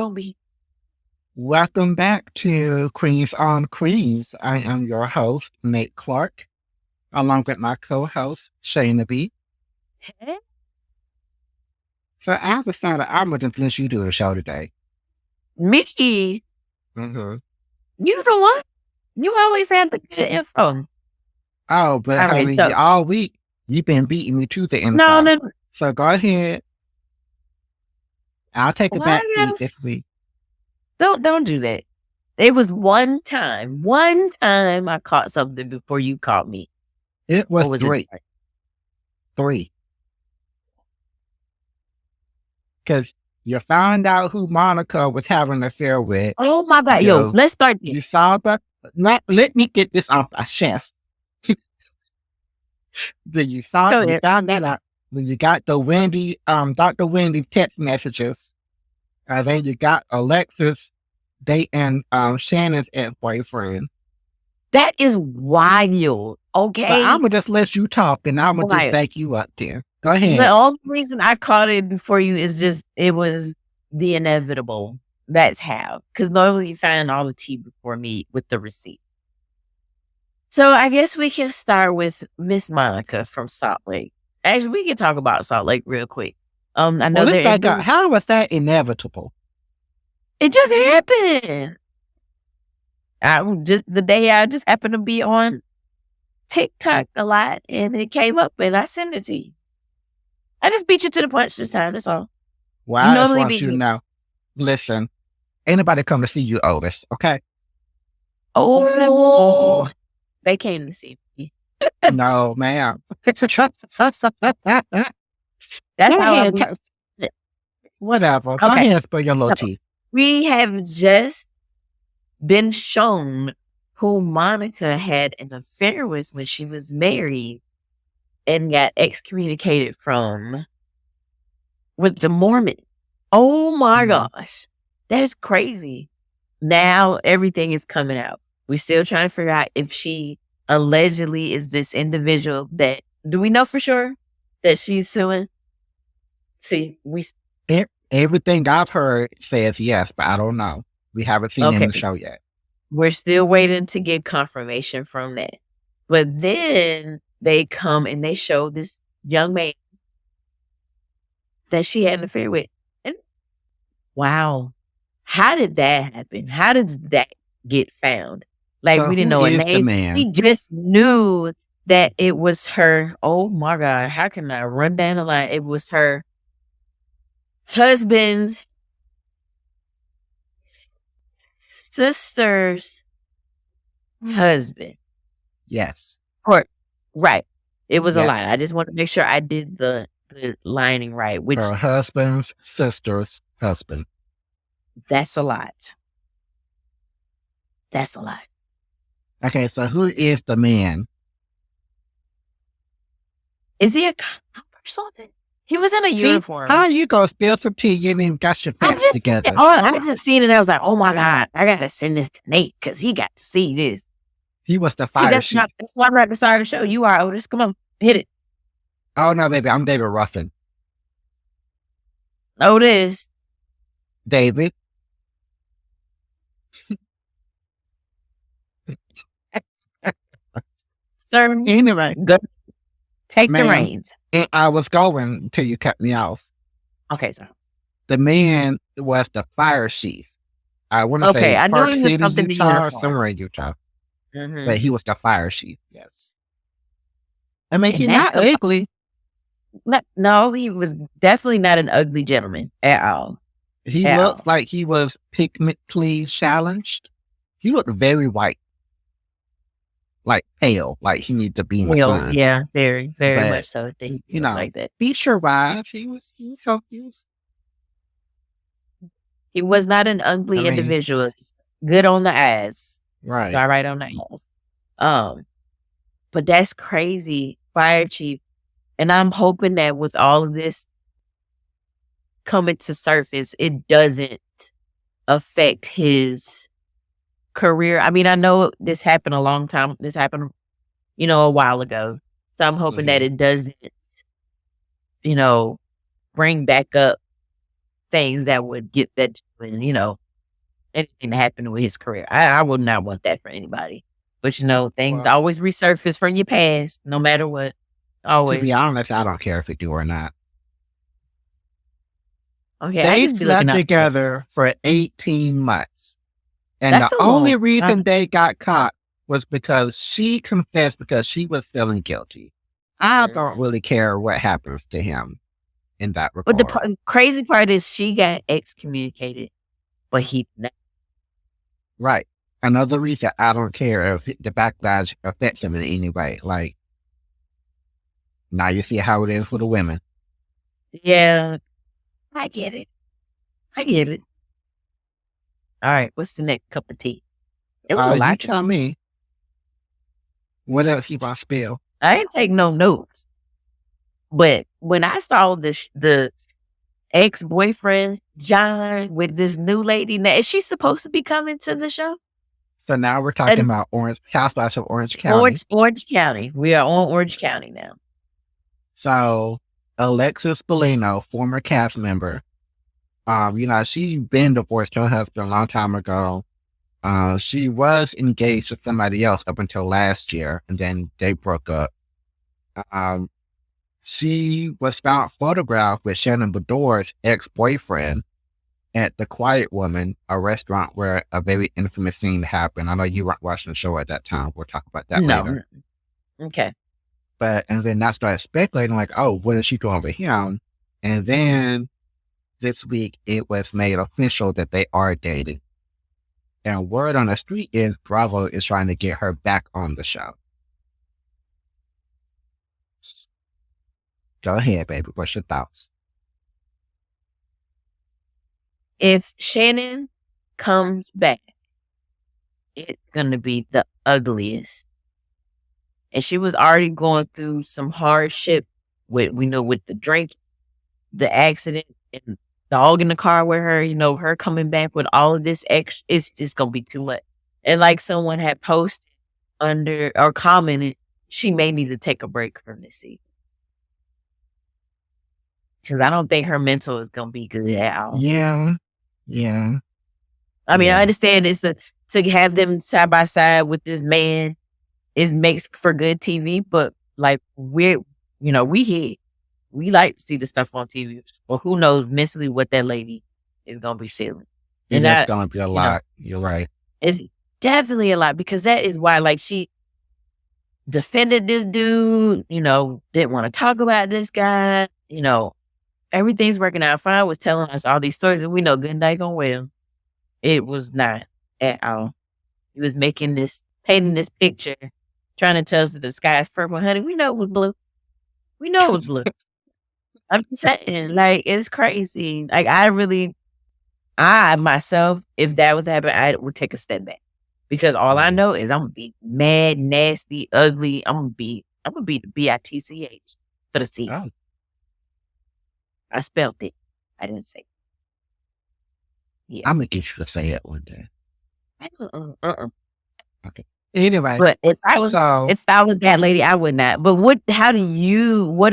gonna be. Welcome back to Queens on Queens. I am your host, Nate Clark, along with my co-host, Shanna B. Hey? So I decided I'm going to just let you do the show today. Me? Mm-hmm. You the one? You always have the good info. Oh, but All right, honey, so all week, you've been beating me to the no, info. no. So go ahead. I'll take a Why back you seat gotta this week. don't do that. It was one time I caught something before you caught me. It was Or was three. it? Three. Because you found out who Monica was having an affair with. Oh my God. Yo, let's start this. You saw that? Let me get this off my chest. Then you found that out when you got the Dr. Wendy's text messages. And then you got Alexis dating Shannon's ex-boyfriend. That is wild. Okay. So I'm gonna just let you talk and I'm gonna just back you up there. Go ahead. The only reason I caught it before you is just it was the inevitable. That's how. Because normally you find all the tea before me with the receipt. So I guess we can start with Miss Monica from Salt Lake. Actually, we can talk about Salt Lake real quick. I know let's back up. How was that inevitable? It just happened. The day I just happened to be on TikTok a lot, and it came up, and I sent it to you. I just beat you to the punch this time. That's all. Well, I just want you to know. Listen, ain't nobody come to see you, Otis. Okay? Oh. They came to see me. No, ma'am. That's how whatever. Okay. Go ahead and spill your little tea. We have just been shown who Monica had an affair with when she was married and got excommunicated from with the Mormon. Oh my gosh. That is crazy. Now everything is coming out. We're still trying to figure out if she allegedly is this individual that, do we know for sure that she's suing? See, everything I've heard says yes, but I don't know. We haven't seen in the show yet. We're still waiting to get confirmation from that. But then they come and they show this young man that she had an affair with. And wow, how did that happen? How did that get found? Like, so we didn't know her name. We just knew that it was her. Oh my God, how can I run down the line? It was her husband's sister's husband. Yes. Right. It was a line. I just want to make sure I did the lining right. Which her husband's sister's husband. That's a lot. That's a lot. Okay, so who is the man? Is he a cop or something? He was in a uniform. How you gonna spill some tea? You didn't even got your facts together. I just seen it. I was like, oh my God, I gotta send this to Nate because he got to see this. He was the fire chief. That's why I'm at the start of the show. You are, Otis. Come on, hit it. Oh no, baby, I'm David Ruffin. Otis. David. Sir. Anyway, take the reins. And I was going until you cut me off. Okay, sir. The man was the fire chief. I want to say I knew he was something Utah, or somewhere in Utah. Mm-hmm. But he was the fire chief. Yes. I mean, he's not ugly. No, he was definitely not an ugly gentleman at all. He looks like he was pigmentally challenged. He looked very white. Like pale, like he needed to be in the sun. Yeah, very, very much so. You know, like that. Feature-wise, he was not an ugly individual. Good on the eyes. Right. It's all right on the eyes. But that's crazy, fire chief. And I'm hoping that with all of this coming to surface, it doesn't affect his career. I mean, I know this happened a long time. This happened, a while ago. So I'm hoping that it doesn't, bring back up things that would when, anything that happened with his career. I would not want that for anybody. But things Well, always resurface from your past, no matter what. to be Always. honest, I don't care if they do or not. Okay, I They just be looking slept out for it. together for 18 months. And the That's a long only reason time. they got caught was because she confessed because she was feeling guilty. I don't Mhm. really care what happens to him in that But the regard. crazy part is she got excommunicated, but he Right. Another reason I don't care if the backlash affects him in any way. Like, now you see how it is for the women. Yeah, I get it. I get it. All right, what's the next cup of tea? It was a You lot to tell me, what else you want to spill? I didn't take no notes. But when I saw the ex-boyfriend John with this new lady, now is she supposed to be coming to the show? So now we're talking And about Housewives of Orange County. Orange County. We are on Orange County now. So Alexis Bellino, former cast member, she been divorced her husband a long time ago. She was engaged to somebody else up until last year, and then they broke up. Um, she was found photographed with Shannon Bedore's ex-boyfriend at the Quiet Woman, a restaurant where a very infamous scene happened. I know you weren't watching the show at that time. We'll talk about that later. No. Okay. And then I started speculating, like, oh, what is she doing with him? And then this week it was made official that they are dating. And word on the street is Bravo is trying to get her back on the show. Go ahead, baby. What's your thoughts? If Shannon comes back, it's gonna be the ugliest. And she was already going through some hardship with the drink, the accident, and dog in the car with her, her coming back with all of this extra, it's just gonna be too much. And like someone had posted under or commented, she may need to take a break from this season. Because I don't think her mental is gonna be good at all. Yeah. I mean, I understand it's to have them side by side with this man makes for good TV, but like we here. We like to see the stuff on TV. Well, who knows mentally what that lady is gonna be feeling. And that's gonna be a lot. You're right. It's definitely a lot because that is why like she defended this dude, didn't want to talk about this guy, everything's working out fine, was telling us all these stories, and we know good night gone well. It was not at all. He was painting this picture, trying to tell us that the sky is purple. Honey, we know it was blue. We know it was blue. I'm just saying, like, it's crazy. Like, I myself, if that was happening, I would take a step back. Because all I know is I'm gonna be mad, nasty, ugly. I'm gonna be the BITCH for the C. Oh. I spelled it. I didn't say it. Yeah. I'm gonna get you to say it one day. Okay. Anyway, but if I was that lady, I would not. But what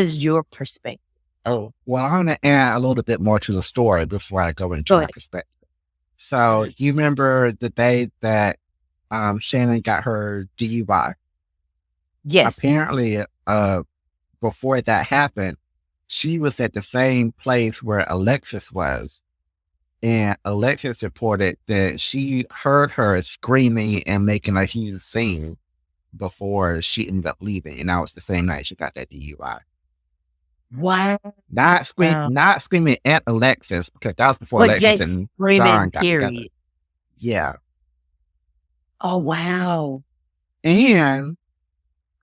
is your perspective? Oh, well, I'm gonna add a little bit more to the story before I go into my perspective. So you remember the day that Shannon got her DUI? Yes. Apparently, before that happened, she was at the same place where Alexis was. And Alexis reported that she heard her screaming and making a huge scene before she ended up leaving. And that was the same night she got that DUI. Wow. Not screaming at Alexis, because that was before Alexis and John got together. Yeah. Oh, wow. And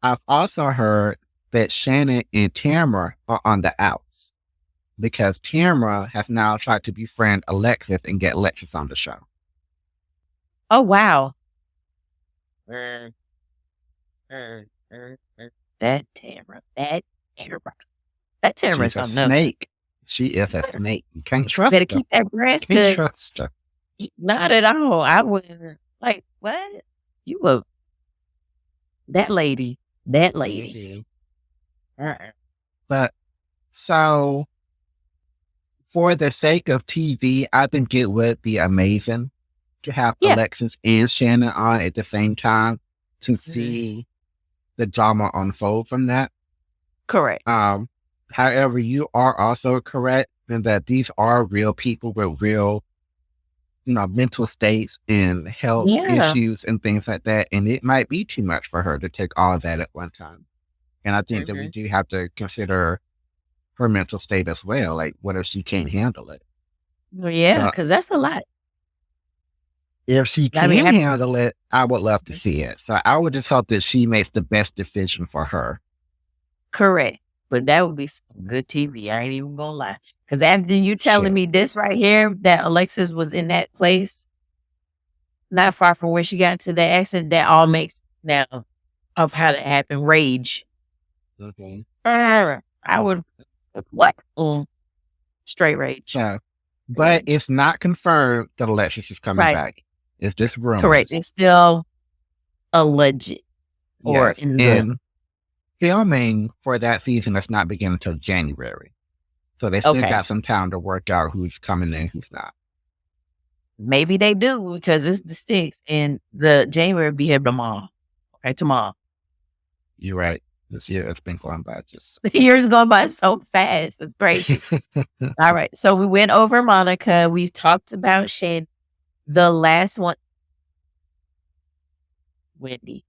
I've also heard that Shannon and Tamara are on the outs because Tamara has now tried to befriend Alexis and get Alexis on the show. Oh, wow. That Tamara. That Tamara's a snake. She is a snake. You can't trust her. Better keep that grass cut. Can't trust her. Not at all. I wouldn't. Like, what? You were that lady. But so for the sake of TV, I think it would be amazing to have Yeah. Alexis and Shannon on at the same time to Mhm. see the drama unfold from that. Correct. However, you are also correct in that these are real people with real, mental states and health Yeah. issues and things like that. And it might be too much for her to take all of that at one time. And I think that we Mhm. do have to consider her mental state as well. Like, what if she can't handle it? Well, yeah, So because that's a lot. if she I mean, can handle it, I would love to Mhm. see it. So I would just hope that she makes the best decision for her. Correct. But that would be some good TV. I ain't even gonna lie. Because after you telling Shit. me this right here, that Alexis was in that place, not far from where she got into the accident, that all makes now of how that happened. Rage. Okay. I would, what? Straight rage. So, but Rage. it's not confirmed that Alexis is coming Right. back. It's just Correct. rumors. It's still alleged or Yes. in the, And filming for that season does not begin until January. So they still okay. got some time to work out who's coming in, who's not. Maybe they do because it's the sticks and the January will be here tomorrow. Okay, tomorrow. You're right. This year it's been going by just. The years going by so fast. It's crazy. All right. So we went over Monica. We talked about Shane. The last one, Wendy.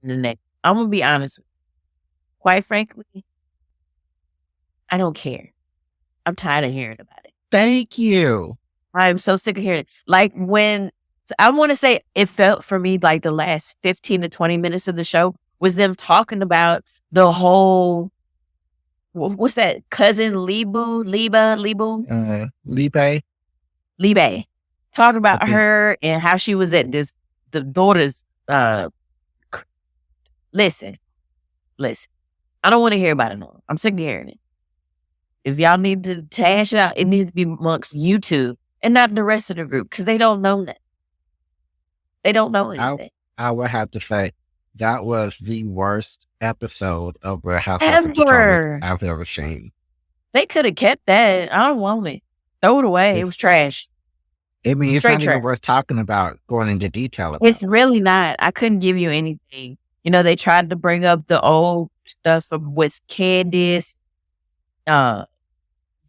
The next. I'm gonna be honest with you. Quite frankly, I don't care. I'm tired of hearing about it. Thank you. I'm so sick of hearing it. Like when I want to say it felt for me like the last 15 to 20 minutes of the show was them talking about the whole what's that cousin Libu, Lipe, Libe. Talking I about think. her and how she was at the daughter's listen. I don't want to hear about it no more. I'm sick of hearing it. If y'all need to hash it out, it needs to be amongst you two and not the rest of the group because they don't know that. They don't know I anything. I would have to say that was the worst episode of Real Housewives of Potomac Ever. I've ever seen. They could have kept that. I don't want it. Throw it away. It was trash. I mean, it's Straight not even trash. worth talking about, going into detail about. It's really not. I couldn't give you anything. They tried to bring up the old stuff with Candace,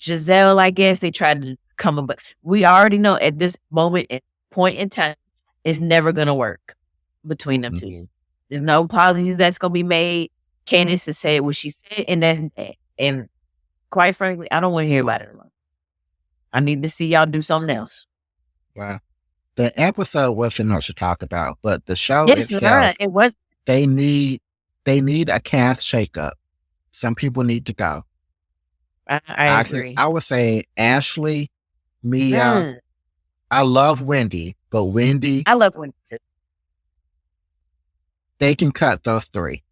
Giselle, I guess. They tried to come up, but we already know at this point in time, it's never going to work between them two. Mm-hmm. There's no apologies that's going to be made. Candace has said what she said, and that's that. And quite frankly, I don't want to hear about it anymore. I need to see y'all do something else. Well, the episode wasn't much to talk about, but the show It's itself, not. It was. they need a cast shakeup. Some people need to go. I agree. I would say Ashley, Mia. I love Wendy, but Wendy, I love Wendy too. they can cut those three.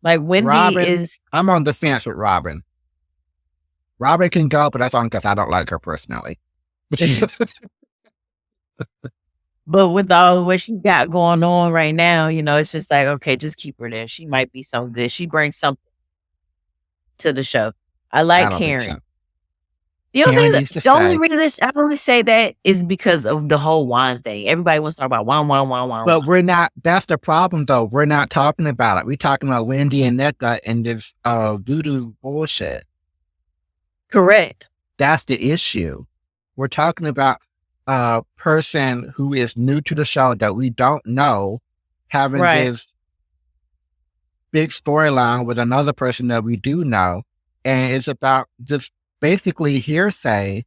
Like Wendy Robin, is. I'm on the fence with Robin. Robin can go, but that's only because I don't like her personally. But with all what she got going on right now, it's just like, okay, just keep her there. She might be so good. She brings something to the show. I like I don't think Karen. so. The Karen needs to the only stay. reason I only say that is because of the whole wine thing. Everybody wants to talk about wine. But we're not. That's the problem, though. We're not talking about it. We're talking about Wendy and Nneka and this voodoo bullshit. Correct. That's the issue. We're talking about a person who is new to the show that we don't know having this big storyline with another person that we do know. And it's about just basically hearsay.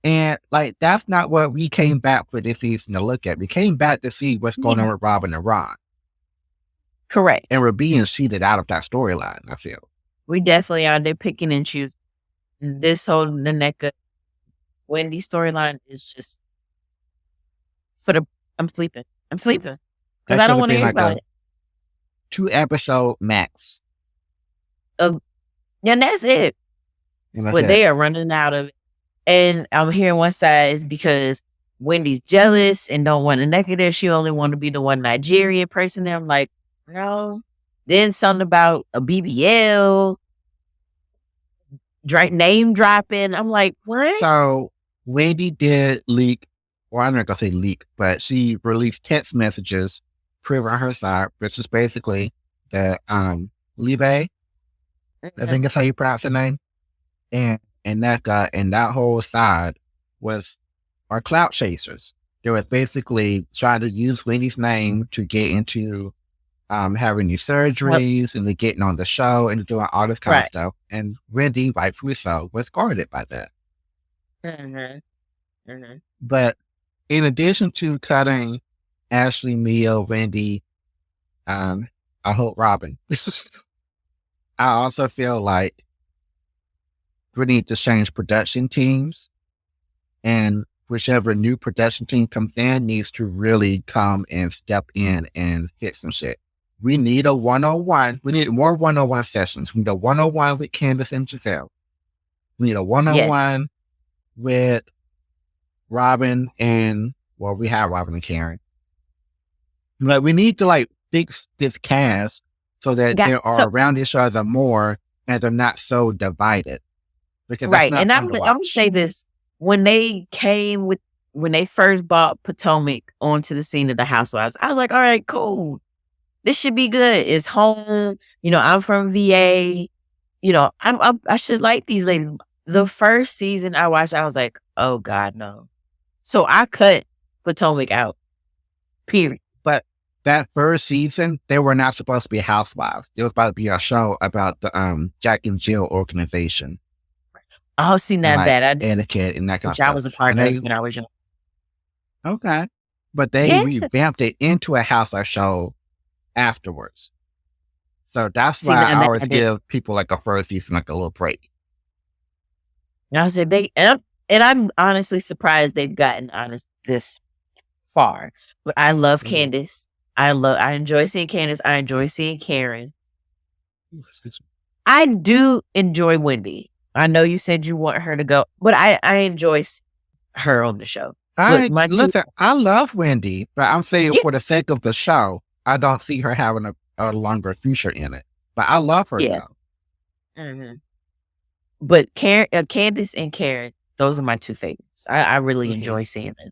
And that's not what we came back for this season to look at. We came back to see what's going on with Robin and Ron. Correct. And we're being cheated out of that storyline, I feel. We definitely are. They're picking and choosing. This whole Nneka Wendy storyline is just I'm sleeping. Because I don't want to hear about it. 2-episode max. And that's it. But they are running out of it. And I'm hearing one side is because Wendy's jealous and don't want Nneka there. She only want to be the one Nigerian person there. I'm like, no. Then something about a BBL. name dropping. I'm like, what? So Wendy did leak, or I'm not gonna say leak, but she released text messages proving her side, which is basically that Libe, I Mhm. think that's how you pronounce the name. And that guy and that whole side was are clout chasers. They was basically trying to use Wendy's name to get into having these Yep. surgeries and then getting on the show and doing all this kind of Right. stuff. And Wendy, rightfully so, was guarded by that. Hmm. Hmm. But in addition to cutting Ashley, Mia, Wendy, um, I hope Robin, I also feel like we need to change production teams, and whichever new production team comes in needs to really come and step in and fix some shit. We need a 101. We need more 101 sessions. We need a 101 with Candace and Giselle. We need a Yes. 101 with Robin and, well, we have Robin and Karen. Like, we need to like fix this cast so that they Got are so around each other more and they're not so divided, because that's right. not And fun to I'm gonna watch. say this. When they came with when they first brought Potomac onto the scene of the Housewives, I was like, all right, cool. This should be good. It's home. I'm from VA. I should like these ladies. The first season I watched, I was like, oh God, no. So I cut Potomac out. Period. But that first season, they were not supposed to be housewives. It was about to be a show about the Jack and Jill organization Oh, see, and now like that I did, etiquette and that kind of which I stuff. was a part And of they when I was young. okay, but they Yes. revamped it into a housewife show afterwards. So that's See, why now I that I always did. give people like a first season like a little break. And I said and I'm honestly surprised they've gotten honest this far. But I love Mhm. Candace. I enjoy seeing Candace. I enjoy seeing Karen. I do enjoy Wendy. I know you said you want her to go, but I enjoy her on the show. But I my two, listen. I love Wendy, but I'm saying yeah, for the sake of the show, I don't see her having a longer future in it. But I love her yeah. though. Hmm. But Candace and Karen, those are my two favorites. I really Hmm. enjoy seeing them.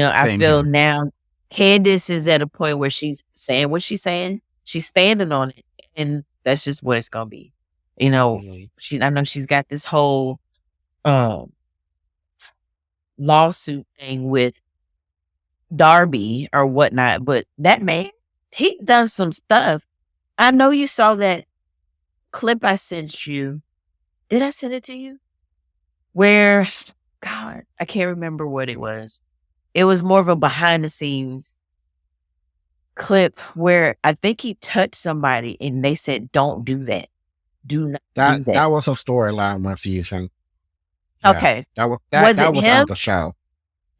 I Same feel here. now Candace is at a point where she's saying what she's saying. She's standing on it, and that's just what it's gonna be. Mhm. I know she's got this whole um lawsuit thing with Darby or whatnot, but that man, he done some stuff. I know you saw that clip I sent you. Did I send it to you? Where, God, I can't remember what it was. It was more of a behind the scenes clip where I think he touched somebody and they said, "Don't do that. Do not That do that." that was a storyline one season. Yeah, Okay. that was that Was that it was on him? the show.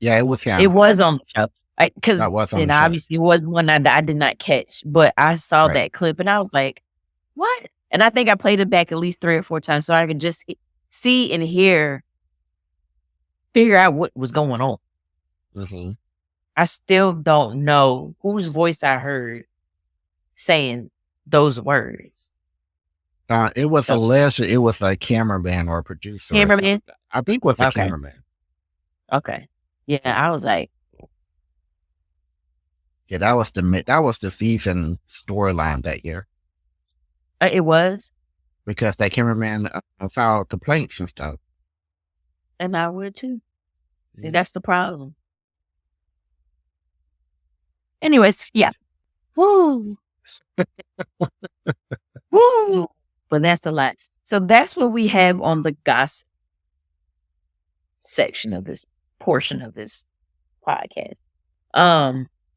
Yeah, it was It him. was on the show. Because That was on the then show. obviously it was one I did not catch, but I saw Right. that clip and I was like, "What?" And I think I played it back at least 3 or 4 times so I could just see and figure out what was going on. Hmm. I still don't know whose voice I heard saying those words. It was So, alleged it was a cameraman or a producer or cameraman? something. I think it was a Okay, cameraman. okay. Yeah, I was like, Yeah, that was the season storyline that year It was?" because that cameraman filed complaints and stuff. And I would too. See, Mhm. that's the problem. Anyways, yeah. Woo! Woo! But that's a lot. So that's what we have on the gossip section of this portion of this podcast.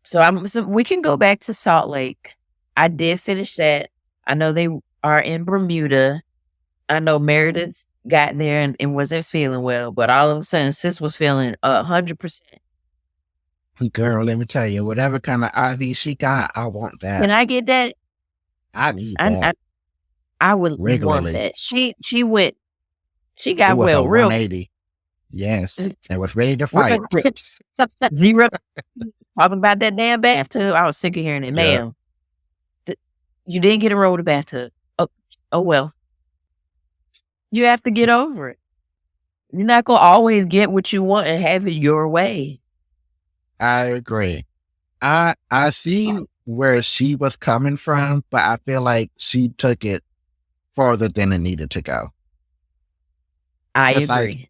So we can go back to Salt Lake. I did finish that. I know they are in Bermuda. I know Meredith got there and wasn't feeling well, but all of a sudden sis was feeling 100%. Girl, let me tell you, whatever kind of IV she got, I want Can that. I get that? I need I that I, I would want regularly. that. She It got was a well real 180. Yes, and was ready to real fight. quick. Zero talking about that damn bathtub. I was sick of hearing it, Yeah. ma'am. You didn't get a roll with the bathtub. Oh well. You have to get over it. You're not gonna always get what you want and have it your way. I agree. I see where she was coming from, but I feel like she took it further than it needed to go. I It's like agree.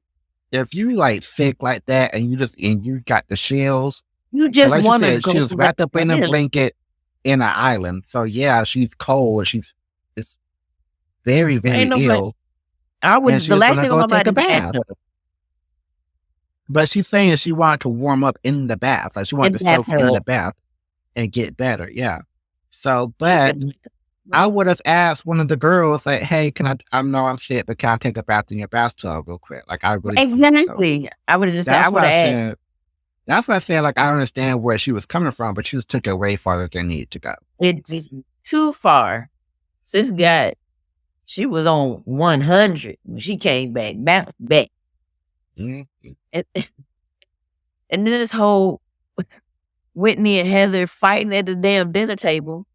if you like sick like that and you got the chills, You and just like you want to said, go she was let wrapped up in a live. blanket in an island. So yeah, she's cold. It's very, very Ain't nobody. ill. I And would. she The was last gonna thing on go my take mind a is bath. bathtub. But she's saying she wanted to warm up in the bath. Like she wanted In to soak in the bathtub. bath and get better. Yeah. So, She but could. I would have asked one of the girls, like, hey, I know I'm sick, but can I take a bath in your bathtub real quick? Like, I really don't. So Exactly. I would have just said. I that's would why I have asked. said, that's why I said, like, I understand where she was coming from, but she just took it way farther than it needed to go. It's too far. Sis got. She was on 100 when she came back. Bounced back. Mm-hmm. And, and then this whole Whitney and Heather fighting at the damn dinner table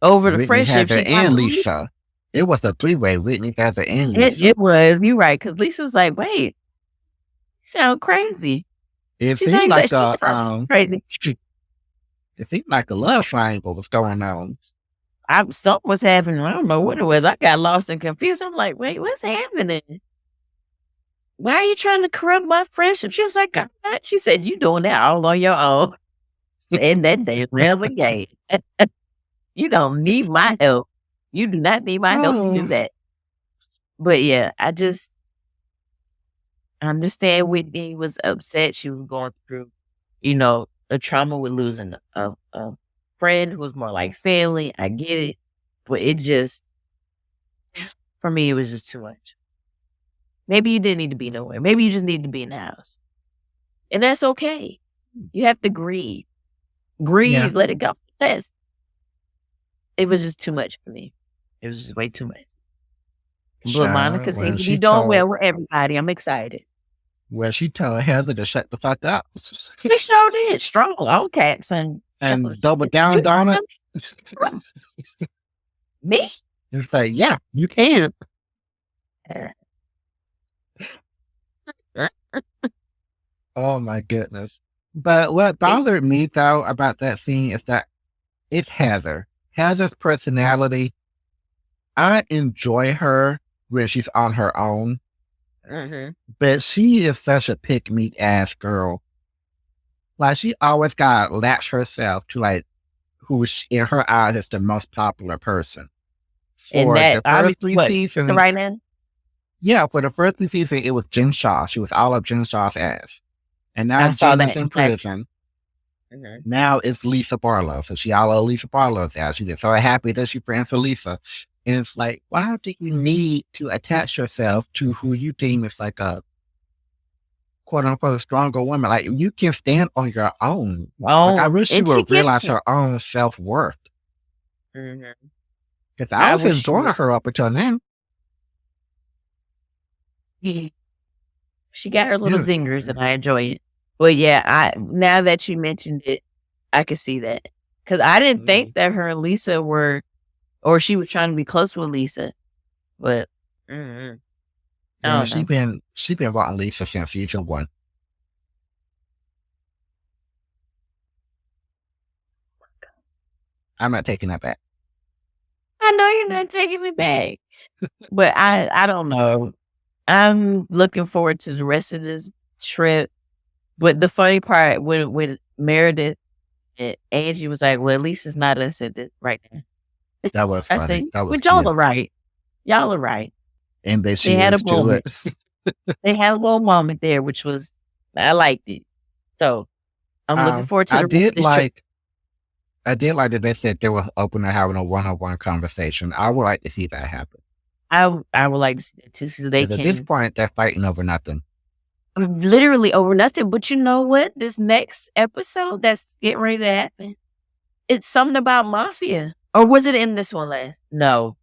over the Whitney, friendship. Heather, She got and Lisa. Lisa. It was a three-way, Whitney, Heather, and Lisa. It was. You're right. Because Lisa was like, wait, you sound crazy. It She's seemed like that. like She crazy. it seemed like a love triangle was going on. Something was happening. I don't know what it was. I got lost and confused. I'm like, wait, what's happening? Why are you trying to corrupt my friendship? She was like, I'm not. She said, you doing that all on your own. And that damn rail game. You don't need my help. You do not need my help to do that. But yeah, I just understand Whitney was upset. She was going through, a trauma with losing a friend who was more like family. I get it. But it just, for me, it was just too much. Maybe you didn't need to be nowhere. Maybe you just needed to be in the house. And that's okay. You have to grieve. Grieve, let it go. Yes. It was just too much for me. It was just way too much. But Monica seems to be doing well with everybody. I'm excited. Well, she told Heather to shut the fuck up. She sure did. Strong. Okay, son. And double down on it. Me? It's like, yeah, you can. Oh my goodness. But what bothered me though about that scene is that it's Heather. Heather's personality, I enjoy her when she's on her own. But she is such a pick-me ass girl. Like she always gotta latch herself to like who in her eyes is the most popular person. For the first three seasons. So right now? Yeah, for the first 3 seasons, it was Jen Shaw. She was all up Jen Shaw's ass. And now Jen is in prison. Now it's Lisa Barlow. So she all over Lisa Barlow's ass. She's so happy that she's friends with Lisa. And it's like, why do you need to attach yourself to who you deem is like a quote unquote stronger woman? Like you can stand on your own. Like I wish she would realize her own self-worth. Because I was enjoying her up until then. She got her little zingers and I enjoy it. But yeah, now that you mentioned it, I could see that. Because I didn't think that her and Lisa were, or she was trying to be close with Lisa. But she been wanting Lisa since season 1. I'm not taking that back. I know you're not taking it back. But I don't know. I'm looking forward to the rest of this trip. But the funny part when Meredith and Angie was like, well, at least it's not us at this right now. That was funny. I said, that was y'all are right. Y'all are right. And they had a moment. They had a little moment there, which was, I liked it. So I'm looking forward to the rest of this trip. I did like that they said they were open to having a one-on-one conversation. I would like to see that happen. I would like to see that too. So they can. At this point, they're fighting over nothing. Literally over nothing. But you know what? This next episode that's getting ready to happen, it's something about mafia. Or was it in this one last? No.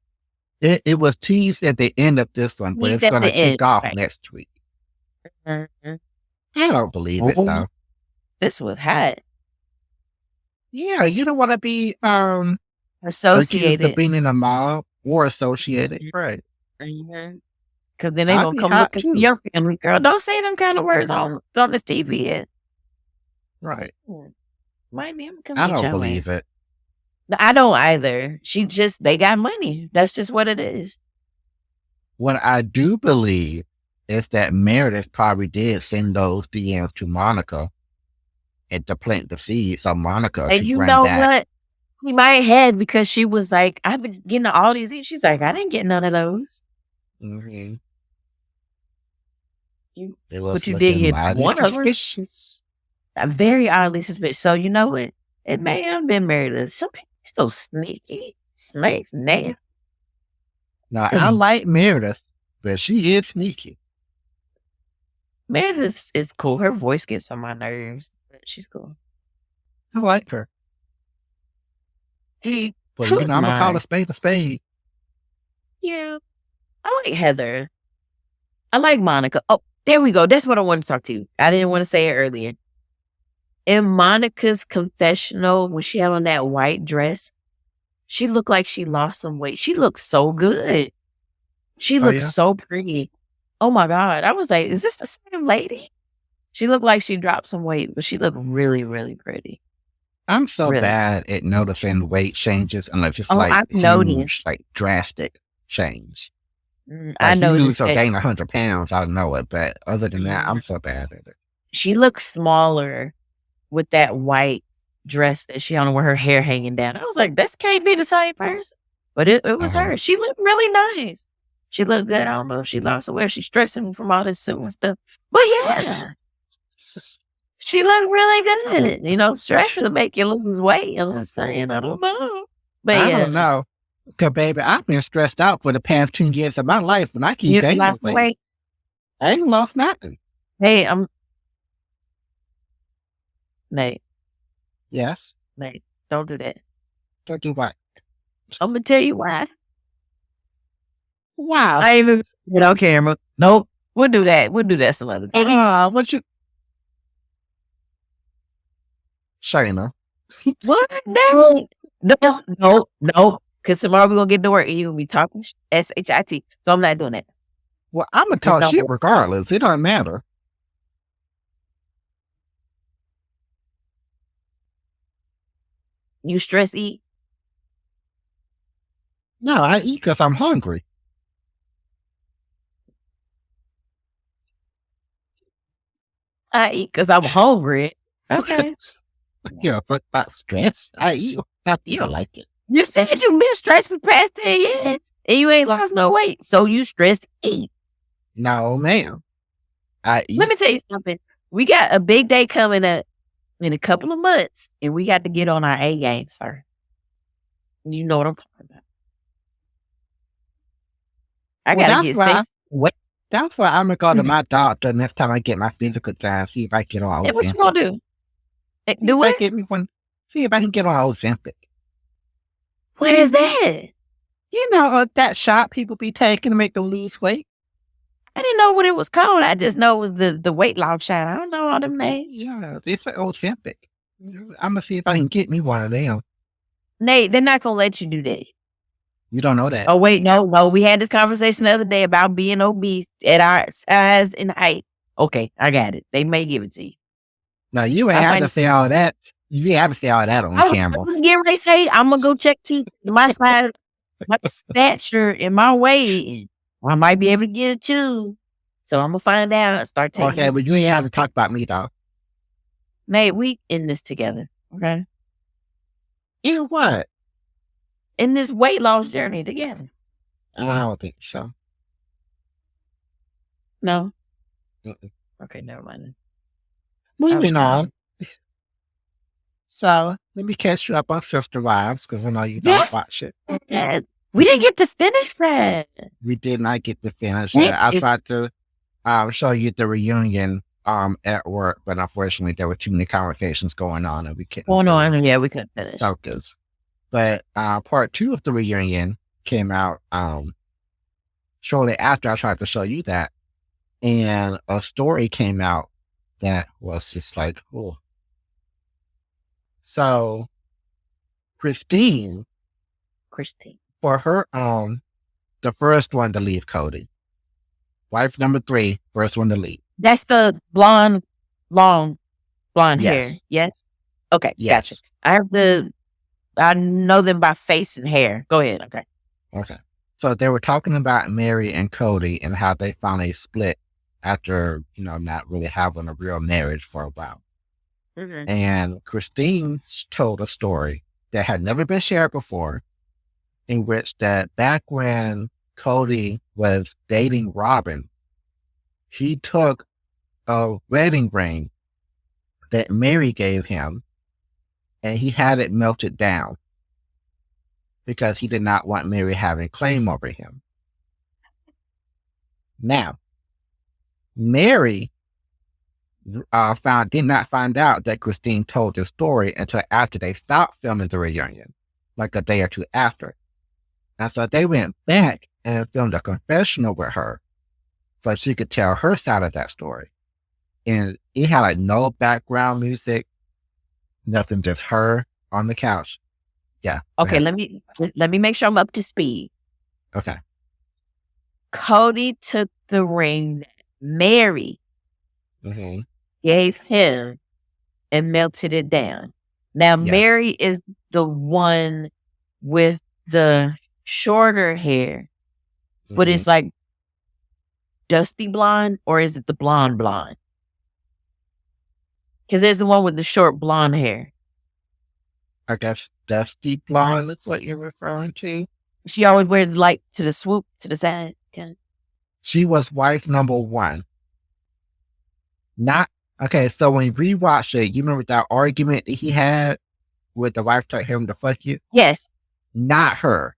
It was teased at the end of this one, but it's going to kick off next week. I don't believe it though. This was hot. Yeah, you don't want to be associated accused of being in a mob or associated, right? Cause then they I'd gonna be come hot looking for too. your family, girl. Don't say them kind of words on this TV yet. Right. Might be able to come I get don't your ass. believe it. I don't either. They got money. That's just what it is. What I do believe is that Meredith probably did send those DMs to Monica and to plant the seeds of Monica And to you bring know back. what? She might have because she was like, I've been getting all these. She's like, I didn't get none of those. Mm-hmm. It But was you did looking get mighty one of them. suspicious. Very oddly suspicious. So you know what? It may have been Meredith. Some people are so sneaky. Snakes, nasty. Now, I like Meredith, but she is sneaky. Meredith is cool. Her voice gets on my nerves. But she's cool. I like her. Hey, But you know, I'm going to call a spade a spade. Yeah. I like Heather. I like Monica. Oh, there we go. That's what I wanted to talk to you. I didn't want to say it earlier. In Monica's confessional, when she had on that white dress, she looked like she lost some weight. She looked so good. She looked so pretty. Oh my God. I was like, is this the same lady? She looked like she dropped some weight, but she looked really, really pretty. I'm so bad at noticing weight changes unless it's I've huge, noticed. like drastic change. I Like you lose noticed or that gain 100 pounds, I know it. But other than that, I'm so bad at it. she looked smaller with that white dress that she on with her hair hanging down. I was like, this can't be the same person. But it was her. She looked really nice. She looked good. I don't know if she lost her weight. She's stressing from all this suit and stuff. But yeah, she looked really good. You know, stress will make you lose weight. I'm just saying, I don't know. But I don't know. Because, baby, I've been stressed out for the past 2 years of my life and I keep gaining weight. I ain't lost nothing. Hey, Nate. Yes? Nate, don't do that. Don't do what? I'm going to tell you why. Wow. I ain't even get on camera. Nope. We'll do that. We'll do that some other time. What you... Shanna. What? No. Because tomorrow we're going to get to work and you're going to be talking SHIT. So I'm not doing that. Well, I'm going to talk shit regardless. It don't matter. You stress eat? No, I eat because I'm hungry. I eat because I'm hungry. Okay. Yeah, but about stress, I eat. I feel like it. You said you've been stressed for the past 10 years and you ain't lost no weight. So you stress eat. No, ma'am. I eat. Let me tell you something. We got a big day coming up in a couple of months and we got to get on our A game, sir. You know what I'm talking about. I got to get six. What? That's why I'm going to go to my doctor next time I get my physical time, see if I get on Ozempic. What you going to do? Do what? See if I can get on Ozempic. What is that? You know, that shot people be taking to make them lose weight. I didn't know what it was called. I just know it was the weight loss shot. I don't know all them names. Yeah, it's an Ozempic. I'm going to see if I can get me one of them. Nate, they're not going to let you do that. You don't know that. Oh, wait, no. We had this conversation the other day about being obese at our size and height. Okay, I got it. They may give it to you. No, you ain't have to say all that. You have to say all that on camera. I was getting ready to say, I'm going to go check my size, my stature, and my weight. I might be able to get it too. So I'm going to find out and start taking Okay, but you ain't have to talk about me, though. Nate, we in this together, okay? In what? In this weight loss journey together. I don't think so. No? Okay, never mind. Moving on. So, let me catch you up on Sister Wives, because I know you don't watch it. Yes. We didn't get to finish that. We did not get to finish it. I tried to show you the reunion at work, but unfortunately there were too many conversations going on and we couldn't. Oh no, yeah, we couldn't finish. Focus. But part 2 of the reunion came out shortly after I tried to show you that. And a story came out that was just like, oh. So Christine, for her the first one to leave Cody. Wife number 3, first one to leave. That's the blonde, long, blonde hair. Yes. Yes. Okay, gotcha. Yes. I know them by face and hair. Go ahead. Okay. Okay. So they were talking about Mary and Cody and how they finally split after, not really having a real marriage for a while. Mm-hmm. And Christine told a story that had never been shared before, in which that back when Cody was dating Robin, he took a wedding ring that Mary gave him and he had it melted down because he did not want Mary having claim over him. Now, Mary did not find out that Christine told this story until after they stopped filming the reunion, like a day or two after. And so they went back and filmed a confessional with her so she could tell her side of that story. And it had like no background music, nothing, just her on the couch. Yeah. Okay, let me make sure I'm up to speed. Okay. Cody took the ring that Mary Mm-hmm. gave him and melted it down. Now, Yes. Mary is the one with the shorter hair, but Mm-hmm. it's like dusty blonde, or is it the blonde? Because there's the one with the short blonde hair. I guess dusty blonde is what you're referring to. She always wears light to the swoop to the side. Kind of. She was wife number 1. Not okay. So when we rewatched it, you remember that argument that he had with the wife told him to fuck you? Yes, Not her.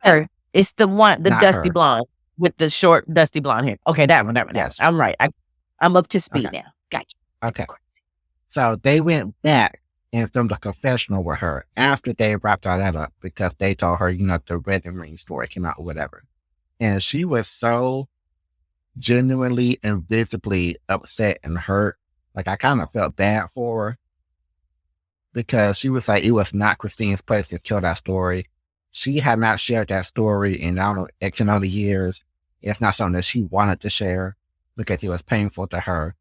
her. It's the one, the Not dusty her. blonde with the short dusty blonde hair. Okay, that one. Yes. I'm right. I'm up to speed Okay. now. Gotcha. Okay. That's crazy. So they went back and filmed a confessional with her after they wrapped all that up because they told her, the wedding ring story came out or whatever. And she was so genuinely and visibly upset and hurt. Like I kind of felt bad for her because she was like, it was not Christine's place to tell that story. She had not shared that story in, I don't know, X amount of years. It's not something that she wanted to share because it was painful to her.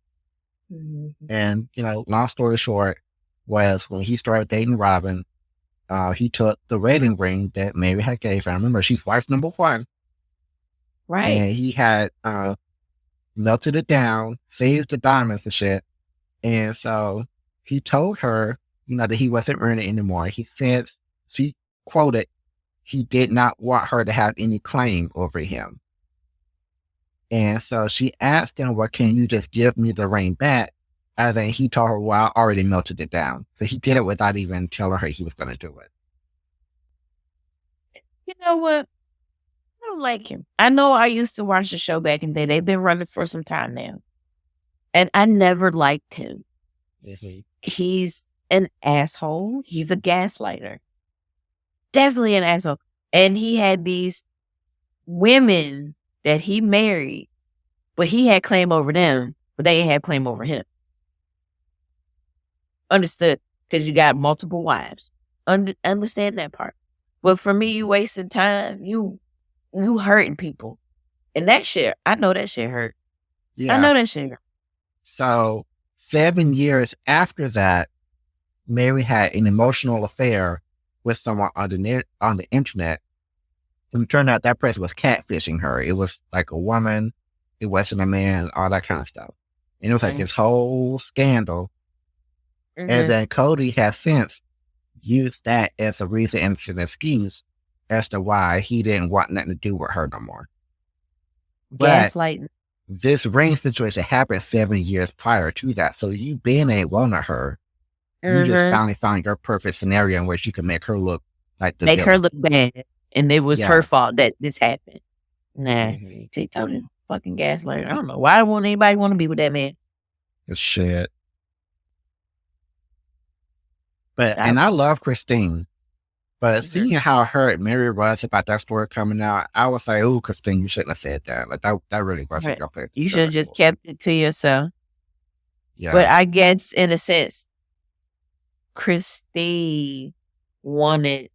Mm-hmm. And, long story short was when he started dating Robin, he took the wedding ring that Mary had gave him. Remember, she's wife number 1. Right. And he had melted it down, saved the diamonds and shit. And so he told her, that he wasn't earning anymore. He said, she quoted, he did not want her to have any claim over him. And so she asked him, well, can you just give me the ring back? And then he told her, well, I already melted it down. So he did it without even telling her he was going to do it. You know what? I don't like him. I know I used to watch the show back in the day. They've been running for some time now. And I never liked him. Mm-hmm. He's an asshole. He's a gaslighter. Definitely an asshole. And he had these women that he married, but he had claim over them, but they ain't had claim over him. Understood? Because you got multiple wives. Understand that part. But for me, you wasting time. You hurting people. And that shit, I know that shit hurt. Yeah. I know that shit hurt. So 7 years after that, Mary had an emotional affair with someone on the internet. And it turned out that person was catfishing her. It was like a woman. It wasn't a man, all that kind of stuff. And it was like this whole scandal. Mm-hmm. And then Cody has since used that as a reason and an excuse as to why he didn't want nothing to do with her no more. Gaslighting. This ring situation happened 7 years prior to that. So you being a one of her, you just finally found your perfect scenario in which you can make her look like the villain. Her look bad. And it was her fault that this happened. Nah. She told you fucking gaslighter. I don't know. Why won't anybody want to be with that man? It's shit. But and I love Christine. But seeing how hurt Mary was about that story coming out, I was like, "Oh, Christine, you shouldn't have said that. Like that really wasn't your place. You should have just kept it to yourself." Yeah. But I guess, in a sense, Christine wanted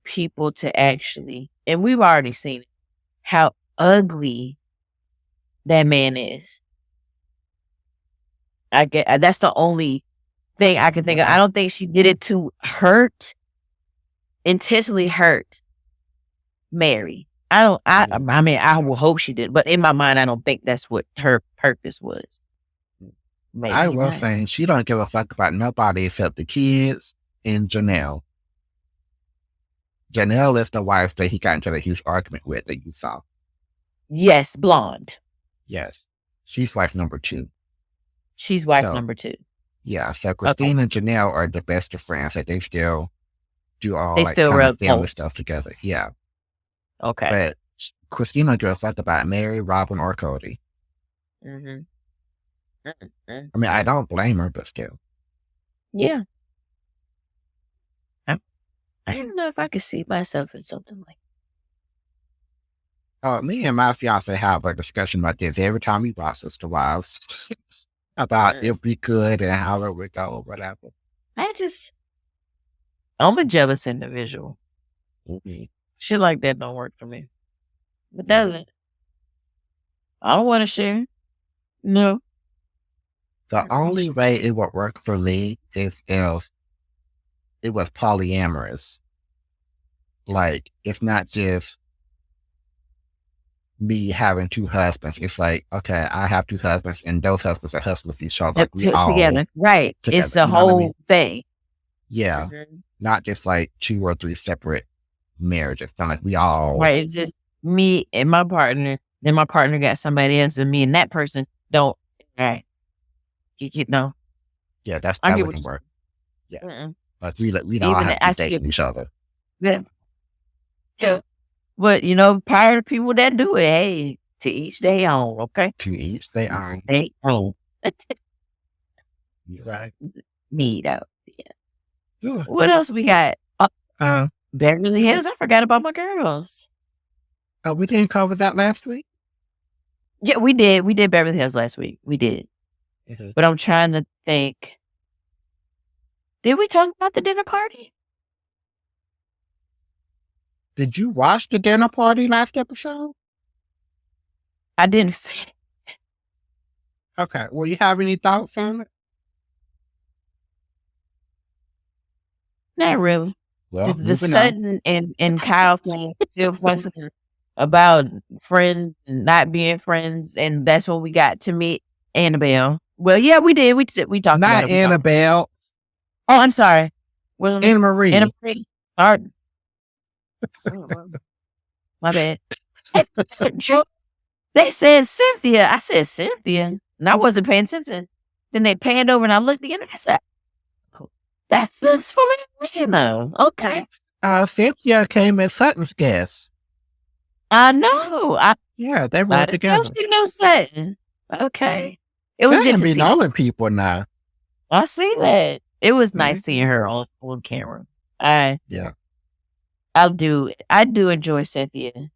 people to actually, and we've already seen it, how ugly that man is. That's the only thing I can think of. I don't think she did it to intentionally hurt Mary. I mean, I will hope she did, but in my mind, I don't think that's what her purpose was. Maybe I you're will right. say she don't give a fuck about nobody except the kids and Janelle. Janelle is the wife that he got into a huge argument with that you saw. Yes, blonde. Yes. She's wife number 2. She's wife So, number 2. yeah. So Okay. Christine and Janelle are the best of friends. Like they still do all They like still kind real of family close. stuff together. Yeah. Okay. But Christine don't give a fuck about Mary, Robin, or Cody. Mm-hmm. Mm-hmm. I mean, I don't blame her, but still. Yeah. I don't know if I could see myself in something like Me and my fiance have a discussion about this every time we watch Sister Wives about that. if we could and how it would go or whatever. I'm a jealous individual. Mm-hmm. Shit like that don't work for me. It doesn't. I don't want to share. No. The only way it would work for me is if it was polyamorous. Like, it's not just me having 2 husbands. It's like, okay, I have 2 husbands and those husbands are husbands with each other. Like we all Together. Right. together. It's the You know what I whole mean? thing. Yeah. Mm-hmm. Not just like 2 or 3 separate marriages. Kind of like we all. Right. It's just me and my partner. Then my partner got somebody else, and me and that person don't. Right. You know. Yeah, that I get wouldn't what work. Yeah. Mm-mm. Like we don't Even have to I be still. dating each other. Yeah. Yeah. But you know, prior to people that do it, hey, to each their own. Okay. To each their own. They own. Right. Me though. Yeah. Sure. What else we got? Beverly Hills. I forgot about my girls. Oh, we didn't cover that last week? Yeah, we did. We did Beverly Hills last week. We did. Mm-hmm. But I'm trying to think. Did we talk about the dinner party? Did you watch the dinner party last episode? I didn't. Okay. Well, you have any thoughts on it? Not really. Well, The Sutton and Kyle thing still fussing about friends not being friends, and that's when we got to meet Annabelle. Well, yeah, we did. We talked about it. Not Annabelle. Oh, I'm sorry. Was Anna Marie. Anna Marie. Sorry. My bad. They said Cynthia. I said Cynthia, and I wasn't paying attention. Then they panned over, and I looked again. And I said, "That's this for me, you know." Okay. Cynthia came as Sutton's guest. I know. Yeah, they were together. She knows Sutton. Okay. It was good to be see. knowing people now. I see that. It was nice seeing her on camera. I do enjoy Cynthia.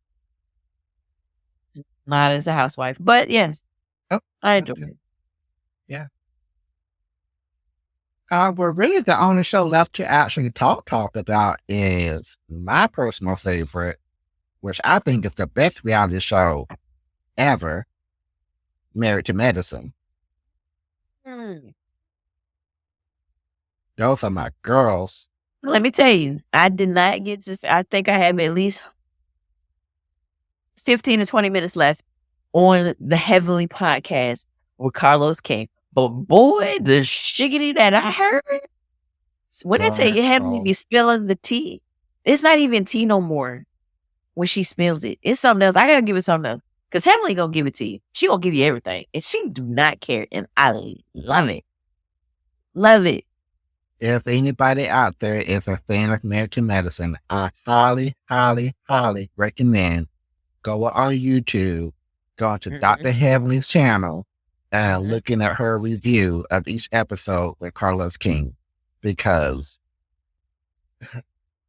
Not as a housewife, but yes, I enjoy it. Yeah. Well, really, the only show left to actually talk about is my personal favorite, which I think is the best reality show ever, Married to Medicine. Those are my girls. Let me tell you, I did not get I think I have at least 15 to 20 minutes left on the Heavenly podcast with Carlos King. But boy, the shiggity that I heard, when I tell you Heavenly be spilling the tea, it's not even tea no more when she spills it. It's something else. I gotta give it something else. Because Heavenly gonna give it to you. She gonna give you everything. And she do not care. And I love it. Love it. If anybody out there is a fan of Married to Medicine, I highly, highly, highly recommend go on YouTube, go to Dr. Heavenly's channel, and looking at her review of each episode with Carlos King. Because,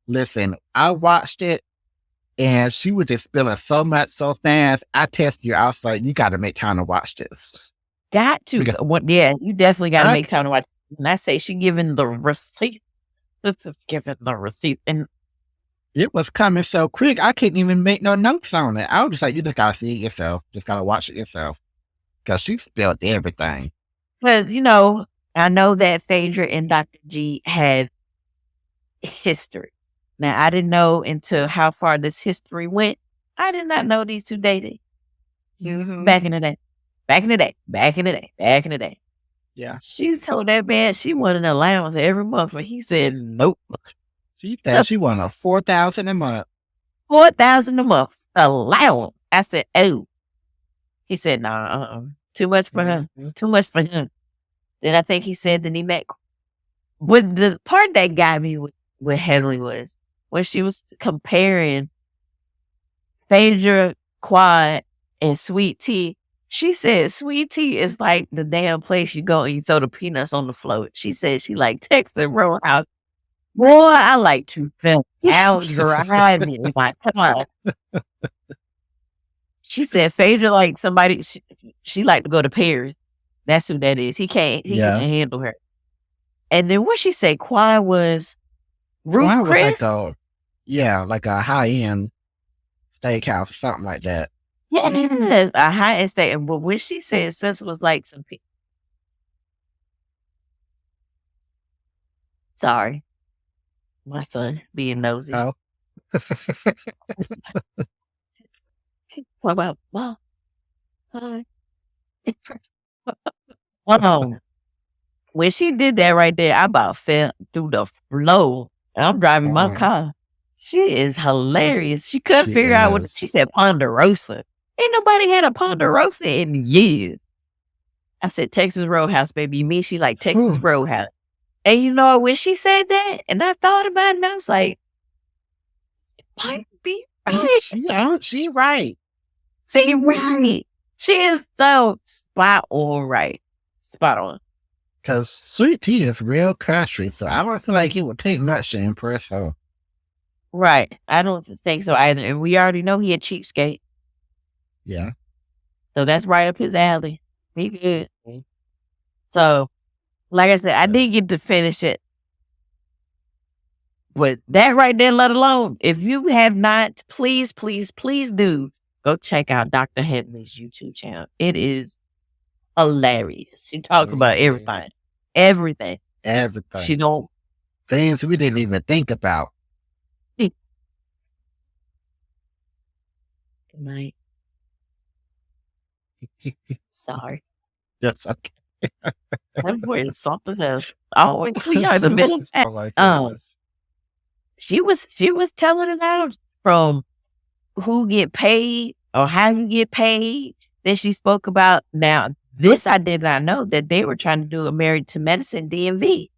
listen, I watched it, and she was just spilling so much so fast. I texted you. I was like, you got to make time to watch this. Got to. Yeah, you definitely got to make time to watch. And I say she giving the receipt. Giving the receipt. And it was coming so quick, I couldn't even make no notes on it. I was just like, you just got to see it yourself. Just got to watch it yourself. because she spilled everything. Because, I know that Phaedra and Dr. G had history. Now, I didn't know until how far this history went. I did not know these two dated back in the day. Back in the day. Back in the day. Back in the day. Yeah. She told that man she wanted an allowance every month, and he said nope. She said she wanted $4,000 a month. $4,000 a month allowance. I said, oh. He said, nah, too much for him. Too much for him. Then I think he said that he met. But the part that got me with Heavenly was when she was comparing Phaedra, Quad, and Sweet Tea. She said Sweet Tea is like the damn place you go and you throw the peanuts on the floor. She said she like Texas Roadhouse. Boy, I like to feel out driving. Like, come on. She said Phaedra like somebody, she like to go to Paris. That's who that is. He can't handle her. And then what she said, Quad was Ruth Chris? Like a high-end steakhouse or something like that. Yeah, a high-end steak. But when she said sis was like some people. Sorry. My son being nosy. Oh. What about mom? Hi. When she did that right there, I about fell through the floor. And I'm driving my car. She is hilarious. She couldn't figure out what she said. Ponderosa. Ain't nobody had a Ponderosa in years. I said Texas Roadhouse, baby. You mean she like Texas Roadhouse? And you know when she said that, and I thought about it, and I was like, might be right. She right. She right. She is so spot on right. Spot on. Because Sweet Tea is real country, so I don't feel like it would take much to impress her. Right. I don't think so either. And we already know he a cheapskate. Yeah. So that's right up his alley. He good. So, like I said, I didn't get to finish it. But that right there, let alone, if you have not, please, please, please do go check out Dr. Heavenly's YouTube channel. It is hilarious. She talks about everything. Everything. She don't. Things we didn't even think about. Good night. Sorry. That's okay. I'm wearing something else. Always we are the middle. She was telling it out from who get paid or how you get paid. Then she spoke about now. This I did not know that they were trying to do a Married to Medicine DMV.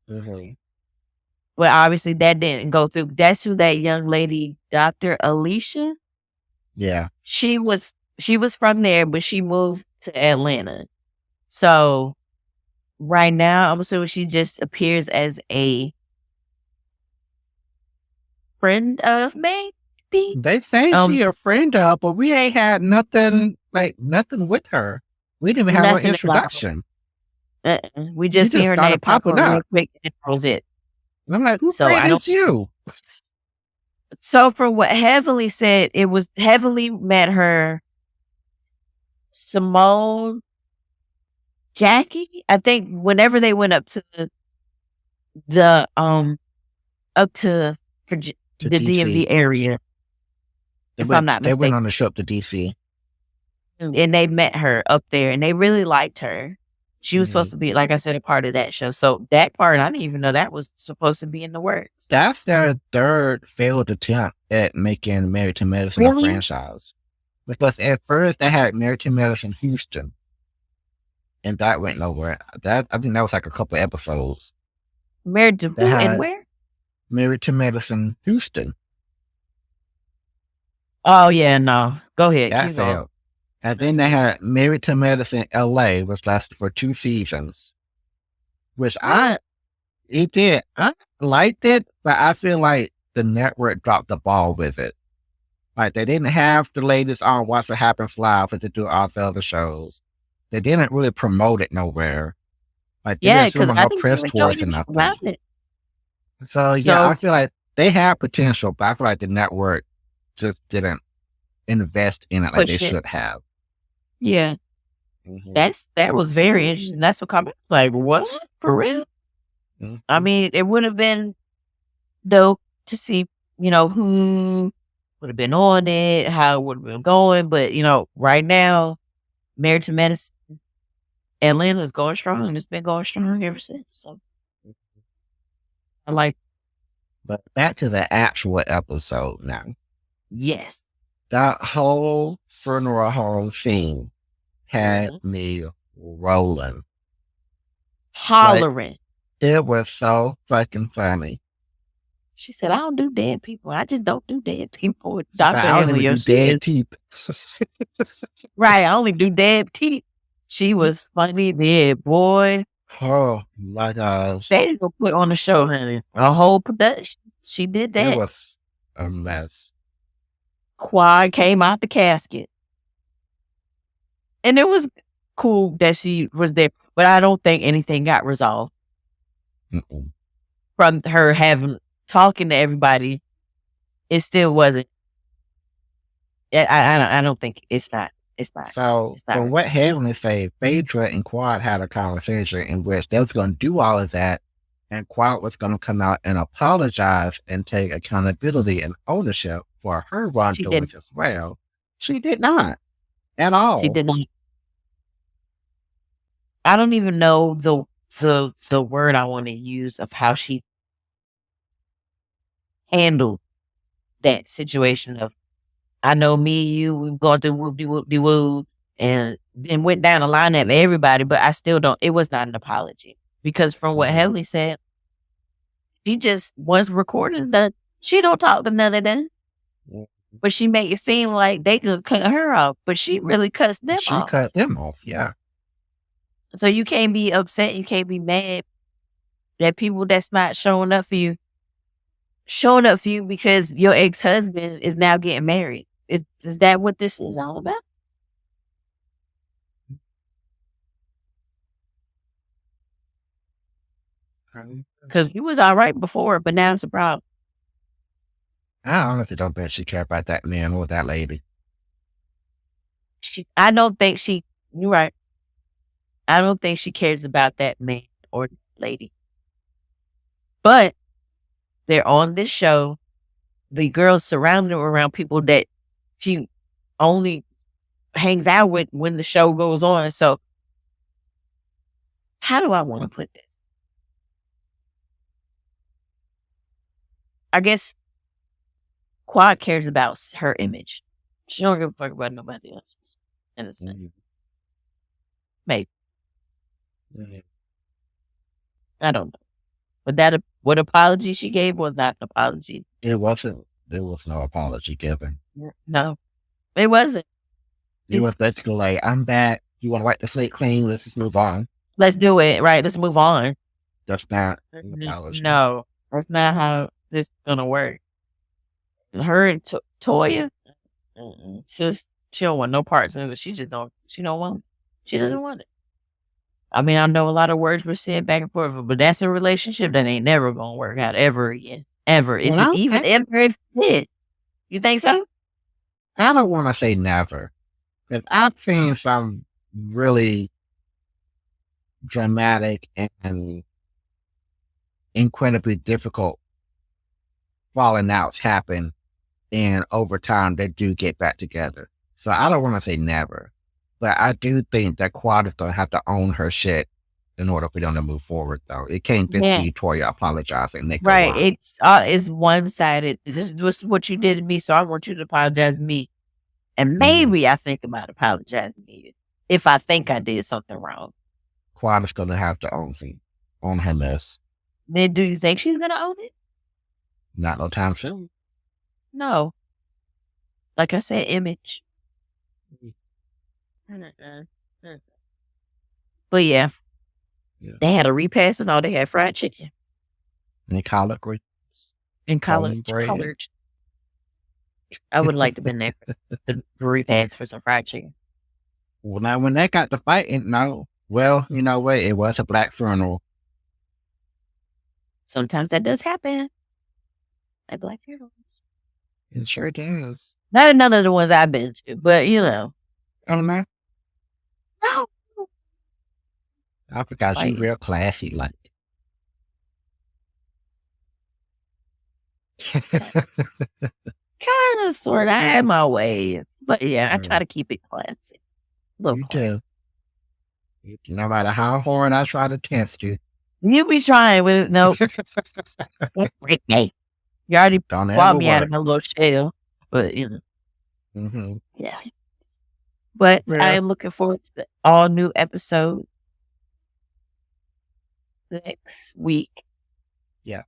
But obviously that didn't go through. That's who that young lady, Dr. Alicia. Yeah. She was from there, but she moved to Atlanta. So right now, I'm assuming she just appears as a friend of maybe. They say she a friend of, but we ain't had nothing with her. We didn't even have no introduction. We just see her name pop up real quick, and that was it. And I'm like, who is you? So from what Heavenly said, it was Heavenly met her Simone, Jackie. I think whenever they went up to the DMV area, I'm not mistaken. They went on the show up to DC. And they met her up there, and they really liked her. She was supposed to be, like I said, a part of that show. So that part, I didn't even know that was supposed to be in the works. That's their third failed attempt at making Married to Medicine a franchise. Because at first they had Married to Medicine Houston, and that went nowhere. I think that was like a couple episodes. Married to who and where? Married to Medicine Houston. Oh yeah, no. Go ahead. That failed. And then they had Married to Medicine LA, which lasted for 2 seasons. Which I liked it, but I feel like the network dropped the ball with it. Like they didn't have the latest on Watch What Happens Live as they do all the other shows. They didn't really promote it nowhere. Like they didn't do no press tours and nothing. So I feel like they had potential, but I feel like the network just didn't invest in it like they should have. Yeah. That was very interesting. That's what comments like, what? For real? I mean, it would have been dope to see, who would have been on it, how it would have been going. But, right now, Married to Medicine, Atlanta is going strong, and it's been going strong ever since. So I like, But back to the actual episode now. yes. That whole funeral home scene had me rolling. Hollering. It was so fucking funny. She said, I don't do dead people. I just don't do dead people. With I Dr. only Emily. do dead teeth. Right. I only do dead teeth. She was funny there, boy. Oh my gosh. They just gonna put on the show, honey. A whole production. She did that. It was a mess. Quad came out the casket. And it was cool that she was there. But I don't think anything got resolved. From her talking to everybody. It still wasn't. I don't think it's not. It's not. So it's not from right. what Heavenly said, Phaedra and Quad had a conversation in which they was going to do all of that, and Quad was going to come out and apologize and take accountability and ownership for her wrongdoings as well. She did not at all. She did not. I don't even know the word I want to use of how she handled that situation of, I know me and you, we've gone through whoop-de-whoop-de-woo, and then went down the line at everybody, but I still don't, it was not an apology. Because from what Heavenly said, she just, once recording done, she don't talk to none of them. But she made it seem like they could cut her off, but she really cuts them off. She cut them off, yeah. So you can't be upset, you can't be mad that people that's not showing up for you because your ex-husband is now getting married. Is that what this is all about? Because you was all right before, but now it's a problem. I honestly don't think she cared about that man or that lady. I don't think you're right. I don't think she cares about that man or lady. But they're on this show. The girls surrounded around people that she only hangs out with when the show goes on. So how do I want to put this? I guess Quad cares about her image. She don't give a fuck about nobody else's, in a sense. Maybe. I don't know. But what apology she gave was not an apology. It wasn't. There was no apology given. No, it wasn't. It was basically like, I'm back. You want to wipe the slate clean? Let's just move on. Let's do it. Right. Let's move on. That's not an apology. No, that's not how this is going to work. Her and Toya, she don't want no parts in it. She don't want it. She doesn't want it. I mean, I know a lot of words were said back and forth, but that's a relationship that ain't never going to work out ever again. Ever. Is it even ever if it? You think so? I don't want to say never. Because I've seen some really dramatic and incredibly difficult falling outs happen, and over time they do get back together. So I don't want to say never, but I do think that Quad is going to have to own her shit in order for them to move forward, though. It can't just be Toya apologizing. Right. It's one-sided. This was what you did to me, so I want you to apologize to me. And maybe I think about apologizing to you if I think I did something wrong. Quad is going to have to own her mess. Then do you think she's going to own it? Not no time soon. No. Like I said, image. But yeah. They had a repast and all. They had fried chicken. And collard greens. And collard. I would like to have been there for the repast for some fried chicken. Well, now when they got to fighting, no. Well, you know what? It was a black funeral. Sometimes that does happen. At black funerals. It sure does. Not none of the ones I've been to, but you know. Oh, no? No. I forgot you Like, real classy, like. kind of, sort of. I had my way. But yeah, I try to keep it classy. A little You classy. do. No matter how hard I try to test you. You be trying with it. Nope. You already Don't bought ever me out work. of my little shell. But, you know, Mm-hmm. yeah. But I Well, am looking forward to the all new episode next week. yeah.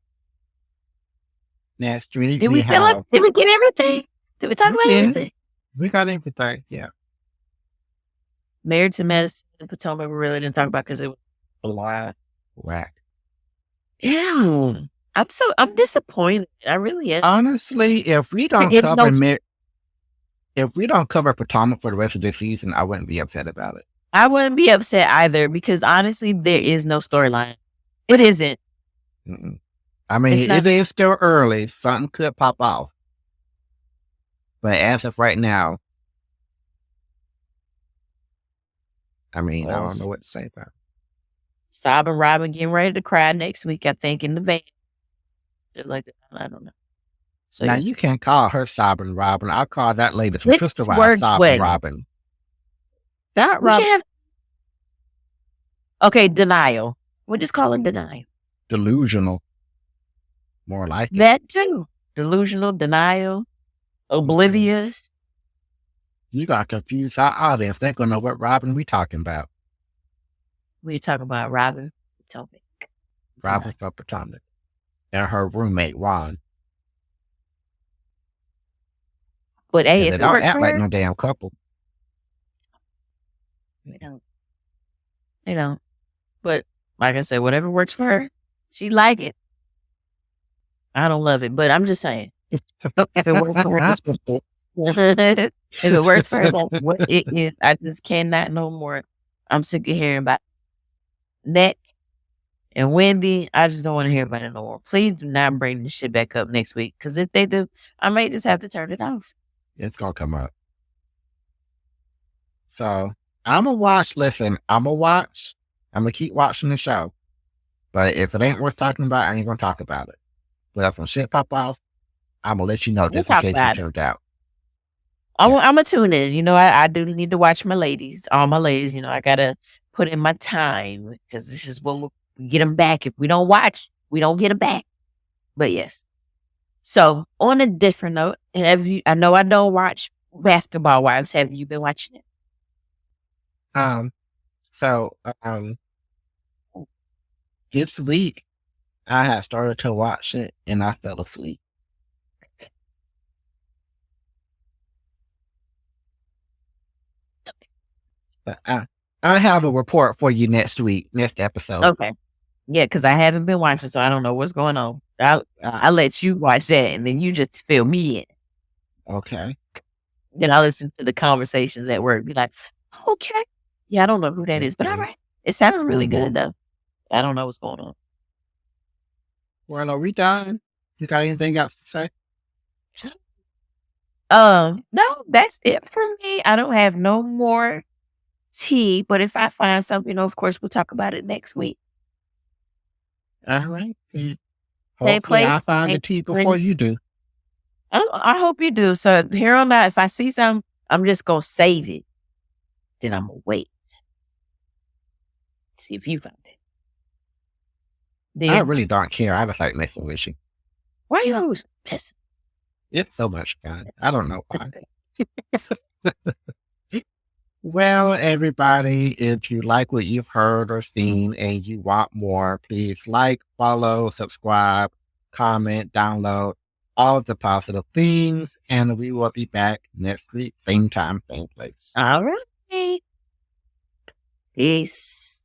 Next week Did we we feel like, have did we get everything? Did we talk we about did. everything? We got everything. Yeah. Married to Medicine and Potomac, we really didn't talk about because it was a lot. Whack. Yeah. I'm disappointed. I really am. Honestly, It's no, if we don't cover Potomac for the rest of the season, I wouldn't be upset about it. I wouldn't be upset either because honestly, there is no storyline. It isn't. Mm-mm. I It's mean, not. it is still early. Something could pop off. But as of right now, I mean, I Oh, don't know what to say about it. Sob and Robin getting ready to cry next week, I think, in the van. Like, I don't know. So, Now, yeah. you can't call her Sobbing Robin. I'll call that lady from Which Sister Wives works Sobbing well? Robin. That We Robin, can have, okay, denial. We'll just call it denial. delusional. More like it. That too. Delusional, denial, oblivious. You got to confuse our audience. They're going to know what Robin we talking about. We talk about Robin Potomac. Robin from Potomac. And her roommate, Juan. But hey, Yeah, if they it don't works act for like her, no damn couple. they don't. They don't. But like I said, whatever works for her, she like it. I don't love it, but I'm just saying, if it works for her, that's what it is. If it works for her, that's what it is. I just cannot no more. I'm sick of hearing about Nick and Wendy. I just don't want to hear about it no more. Please do not bring this shit back up next week, because if they do, I may just have to turn it off. It's going to come up. So, I'm going to watch. Listen, I'm going to watch. I'm going to keep watching the show. But if it ain't worth talking about, I ain't going to talk about it. But if some shit pop off, I'm going to let you know We'll just in talk case you about it. tuned out. I'm going to tune in. You know, I do need to watch my ladies. All my ladies, you know, I got to put in my time, because this is what we get them back. If we don't watch, we don't get them back. But yes. So on a different note, I know I don't watch Basketball Wives. Have you been watching it? So, this week, I had started to watch it and I fell asleep. But I have a report for you next episode. Okay. Yeah, because I haven't been watching, so I don't know what's going on. I'll let you watch that, and then you just fill me in. Okay. Then I'll listen to the conversations at work. Be like, okay. Yeah, I don't know who that is, but all right. It sounds really good, though. I don't know what's going on. Well, are we done? You got anything else to say? No, that's it for me. I don't have no more tea, but if I find something, of course, we'll talk about it next week. All right. Same Hopefully, place. I find the tea before you do. I hope you do. So here on out, if I see something, I'm just going to save it. Then I'm going to wait. See if you found it. Then, I really don't care. I just like messing with you. Why are you always messing? It's so much fun. I don't know why. Well, everybody, if you like what you've heard or seen and you want more, please like, follow, subscribe, comment, download, all of the positive things. And we will be back next week, same time, same place. All right. Peace.